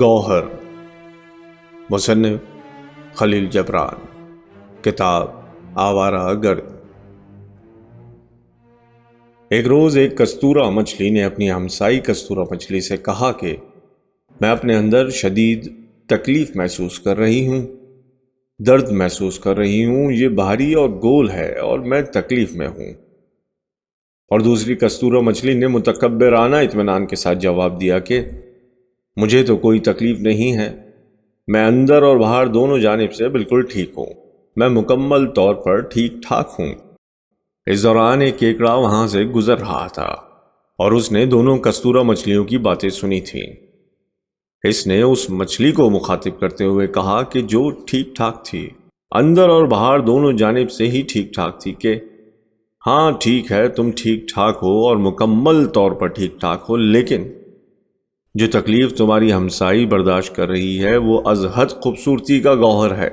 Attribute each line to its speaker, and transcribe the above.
Speaker 1: گوہر، مصنف خلیل جبران، کتاب آوارہ گرد۔ ایک روز ایک کستورا مچھلی نے اپنی ہمسائی کستورا مچھلی سے کہا کہ میں اپنے اندر شدید تکلیف محسوس کر رہی ہوں، درد محسوس کر رہی ہوں، یہ بھاری اور گول ہے اور میں تکلیف میں ہوں۔ اور دوسری کستورا مچھلی نے متکبرانہ اطمینان کے ساتھ جواب دیا کہ مجھے تو کوئی تکلیف نہیں ہے، میں اندر اور باہر دونوں جانب سے بالکل ٹھیک ہوں، میں مکمل طور پر ٹھیک ٹھاک ہوں۔ اس دوران ایک کیکڑا وہاں سے گزر رہا تھا اور اس نے دونوں کستورا مچھلیوں کی باتیں سنی تھیں۔ اس نے اس مچھلی کو مخاطب کرتے ہوئے کہا کہ جو ٹھیک ٹھاک تھی، اندر اور باہر دونوں جانب سے ہی ٹھیک ٹھاک تھی، کہ ہاں ٹھیک ہے، تم ٹھیک ٹھاک ہو اور مکمل طور پر ٹھیک ٹھاک ہو، لیکن جو تکلیف تمہاری ہمسائی برداشت کر رہی ہے وہ از حد خوبصورتی کا گوہر ہے،